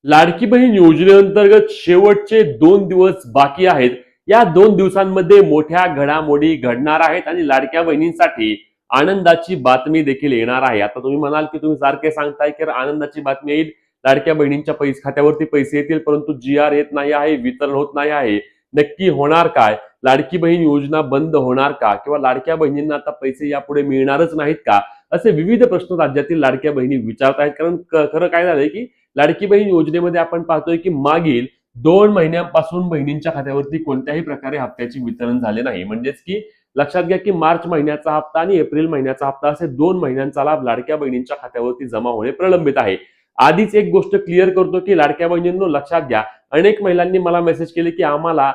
लाडकी बहीण योजनेअंतर्गत शेवटचे 2 दिवस बाकी आहेत. या 2 दिवसांमध्ये मोठ्या घडामोडी घडणार आहेत आणि लाडक्या बहिणींसाठी आनंदाची बातमी देखील येणार आहे. आता तुम्ही म्हणाल की तुम्ही सारखे सांगताय की आनंदाची बातमी येईल, लाडक्या बहिणींच्या खात्यावरती पैसे येतील, परंतु GR येत नाही आहे, वितरण होत नाही आहे. नक्की होणार काय? लाडकी बहीण योजना बंद होणार का? किंवा लाडक्या बहिणींना आता पैसे यापुढे मिळणारच नाहीत का? असे विविध प्रश्न राज्यातील लाडक्या बहिणी विचारत आहेत. कारण खरं काय झालंय की लाडकी बहीण योजनेमध्ये आपण पाहतोय की मागील 2 महिन्यांपासून बहिणींच्या खात्यावरती कोणत्याही प्रकारे हप्त्याचे वितरण झाले नाही. म्हणजेच की लक्षात घ्या की मार्च महिन्याचा हप्ता आणि एप्रिल महिन्याचा हप्ता असे 2 महिन्यांचा लाभ लाडक्या बहिणींच्या खात्यावरती जमा होणे प्रलंबित आहे. आधीच एक गोष्ट क्लिअर करतो की लाडक्या बहिणींनो लक्षात घ्या, अनेक महिलांनी मला मेसेज केले की आम्हाला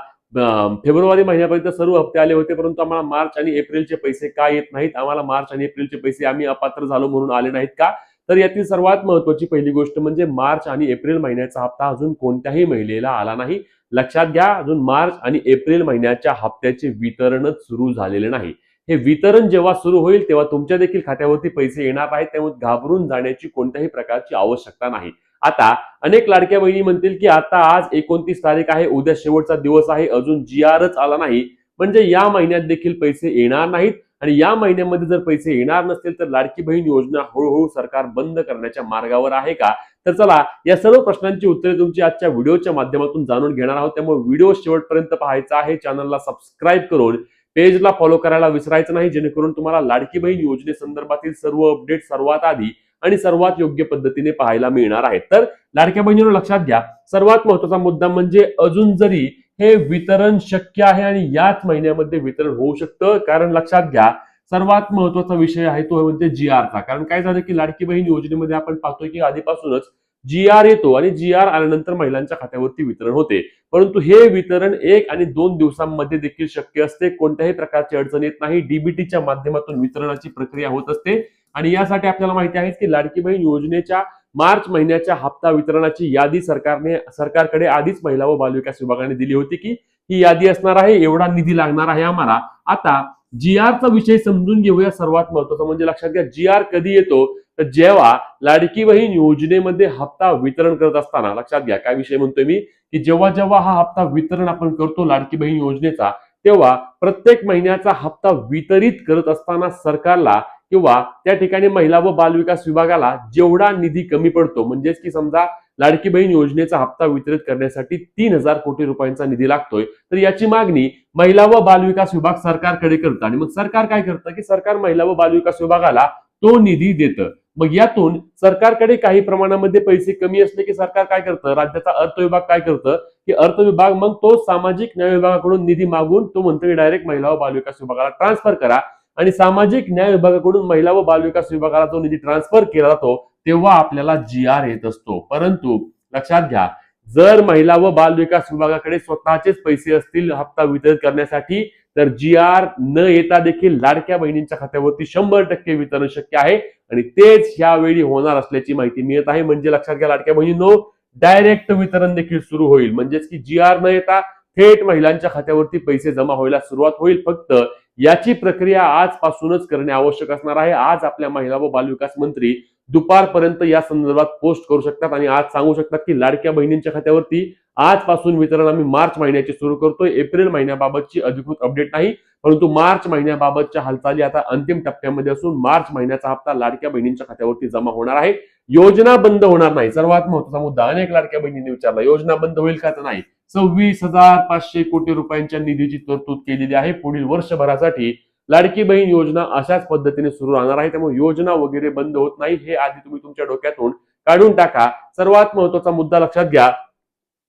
फेब्रुवारी महिन्यापर्यंत सर्व हप्ते आले होते, परंतु आम्हाला मार्च आणि एप्रिलचे पैसे का येत नाहीत? आम्हाला मार्च आणि एप्रिलचे पैसे आम्ही अपात्र झालो म्हणून आले नाहीत का? तर यातील सर्वात महत्त्वाची पहिली गोष्ट म्हणजे मार्च आणि एप्रिल महिन्याचा हप्ता अजून कोणत्याही महिलेला आला नाही. लक्षात घ्या, अजून मार्च आणि एप्रिल महिन्याच्या हप्त्याचे वितरणच सुरू झालेले नाही. हे वितरण जेव्हा सुरू होईल तेव्हा तुमच्या देखील खात्यावरती पैसे येणार आहेत, त्यामुळे घाबरून जाण्याची कोणत्याही प्रकारची आवश्यकता नाही. आता अनेक लाडक्या बहिणी म्हणतील की आता आज 29 तारीख आहे, उद्या शेवटचा दिवस आहे, अजून GRच आला नाही, म्हणजे या महिन्यात देखील पैसे येणार नाहीत. आणि या महिन्यामध्ये जर पैसे येणार नसतील तर लाडकी बहीण योजना हळूहळू सरकार बंद करण्याच्या मार्गावर आहे का? तर चला या सर्व प्रश्नांची उत्तरे तुमची आजच्या व्हिडिओच्या माध्यमातून जाणून घेणार आहोत. त्यामुळे व्हिडिओ शेवटपर्यंत पाहायचा आहे. चॅनलला सबस्क्राईब करून पेजला फॉलो करायला विसरायचं नाही, जेणेकरून तुम्हाला लाडकी बहीण योजनेसंदर्भातील सर्व अपडेट सर्वात आधी आणि सर्वात योग्य पद्धतीने पाहायला मिळणार आहेत. तर लाडक्या बहिणींनो लक्षात घ्या, सर्वात महत्त्वाचा मुद्दा म्हणजे अजून जरी हे वितरण शक्य आहे आणि याच महिन्यामध्ये वितरण होऊ शकतं, कारण लक्षात घ्या सर्वात महत्त्वाचा विषय आहे तो म्हणजे GRचा. कारण काय झालं की लाडकी बहीण योजनेमध्ये आपण पाहतोय की आधीपासूनच GR येतो आणि GR आल्यानंतर महिलांच्या खात्यावरती वितरण होते, परंतु हे वितरण 1 आणि 2 दिवसांमध्ये देखील शक्य असते. कोणत्याही प्रकारची अडचण येत नाही. DBTच्या माध्यमातून वितरणाची प्रक्रिया होत असते आणि यासाठी आपल्याला माहिती आहे की लाडकी बहीण योजनेच्या मार्च महिन्याच्या हप्ता वितरणाची यादी सरकारकडे आधीच महिला व बालविकास विभागाने दिली होती की ही यादी असणार आहे, एवढा निधी लागणार आहे आम्हाला. आता GRचा विषय समजून घेऊया. सर्वात महत्त्वाचा म्हणजे लक्षात घ्या, GR कधी येतो तर जेव्हा लाडकी बहीण योजनेमध्ये हप्ता वितरण करत असताना, लक्षात घ्या काय विषय म्हणतोय मी, की जेव्हा जेव्हा हा हप्ता वितरण आपण करतो लाडकी बहीण योजनेचा, तेव्हा प्रत्येक महिन्याचा हप्ता वितरित करत असताना सरकारला किंवा त्या ठिकाणी महिला व बालविकास विभागाला जेवढा निधी कमी पडतो, म्हणजेच की समजा लाडकी बहीण योजनेचा हप्ता वितरित करण्यासाठी 3,000 कोटी रुपयांचा निधी लागतोय, तर याची मागणी महिला व बालविकास विभाग सरकारकडे करतं आणि मग सरकार काय करतं की सरकार महिला व बालविकास विभागाला तो निधी देतं. मग यातून सरकारकडे काही प्रमाणामध्ये पैसे कमी असले की सरकार काय करतं, राज्याचा अर्थ विभाग काय करतं की अर्थ विभाग मग तो सामाजिक न्याय विभागाकडून निधी मागून तो म्हणतो डायरेक्ट महिला व बालविकास विभागाला ट्रान्सफर करा आणि सामाजिक न्याय विभागाकडून महिला व बालविकास विभागाला जो निधी ट्रान्सफर केला जातो तेव्हा आपल्याला GR येत असतो. परंतु लक्षात घ्या, जर महिला व बालविकास विभागाकडे स्वतःचेच पैसे असतील हप्ता वितरित करण्यासाठी तर GR न येता देखील लाडक्या बहिणींच्या खात्यावरती 100% वितरण शक्य आहे आणि तेच यावेळी होणार असल्याची माहिती मिळत आहे. म्हणजे लक्षात घ्या लाडक्या बहिणींनो, डायरेक्ट वितरण देखील सुरू होईल. म्हणजेच की GR न येता थेट महिलांच्या खात्यावरती पैसे जमा व्हायला सुरुवात होईल. फक्त याची प्रक्रिया आजपासूनच करणे आवश्यक असणार आहे. आज आपल्या महिला व बालविकास मंत्री दुपारपर्यंत या संदर्भात पोस्ट करू शकतात आणि आज सांगू शकतात की लाडक्या बहिणींच्या खात्यावरती आजपासून वितरण आम्ही मार्च महिन्याचे सुरू करतोय. एप्रिल महिन्याबाबतची अधिकृत अपडेट नाही, परंतु मार्च महिन्याबाबतच्या हालचाली आता अंतिम टप्प्यामध्ये असून मार्च महिन्याचा हप्ता लाडक्या बहिणींच्या खात्यावरती जमा होणार आहे. योजना बंद होणार नाही. सर्वात महत्त्वाचा मुद्दा अनेक लाडक्या बहिणींनी विचारला, योजना बंद होईल का? तर नाही. 26,500 कोटी रुपयांच्या निधीची तरतूद केलेली आहे. पुढील वर्षभरासाठी लाडकी बहीण योजना अशाच पद्धतीने सुरू राहणार आहे. त्यामुळे योजना वगैरे बंद होत नाही, हे आधी तुम्ही तुमच्या डोक्यातून काढून टाका. सर्वात महत्त्वाचा मुद्दा लक्षात घ्या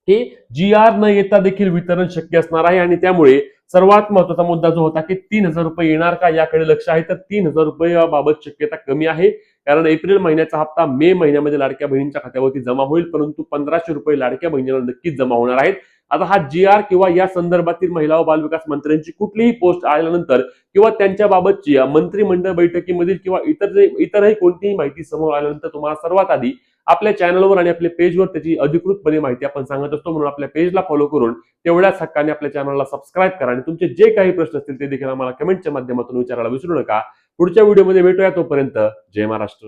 की GR न येता देखील वितरण शक्य असणार आहे आणि त्यामुळे सर्वात महत्त्वाचा मुद्दा जो होता की 3,000 रुपये येणार का याकडे लक्ष आहे. तर 3,000 रुपये बाबत शक्यता कमी आहे, कारण एप्रिल महिन्याचा हप्ता मे महिन्यामध्ये लाडक्या बहिणींच्या खात्यावरती जमा होईल, परंतु 1,500 रुपये लाडक्या बहिणीला नक्कीच जमा होणार आहेत. आता हा GR किंवा या संदर्भातील महिला व बालविकास मंत्र्यांची कुठलीही पोस्ट आल्यानंतर किंवा त्यांच्या बाबतची मंत्रिमंडळ बैठकीमधील किंवा इतरही कोणतीही माहिती समोर आल्यानंतर तुम्हाला सर्वात आधी आपल्या चॅनलवर आणि आपल्या पेजवर त्याची अधिकृतपणे माहिती आपण सांगत असतो. म्हणून आपल्या पेजला फॉलो करून तेवढ्याच हक्काने आपल्या चॅनलला सबस्क्राईब करा आणि तुमचे जे काही प्रश्न असतील ते देखील आम्हाला कमेंटच्या माध्यमातून विचारायला विसरू नका. पुढच्या व्हिडिओमध्ये भेटूया. तोपर्यंत जय महाराष्ट्र.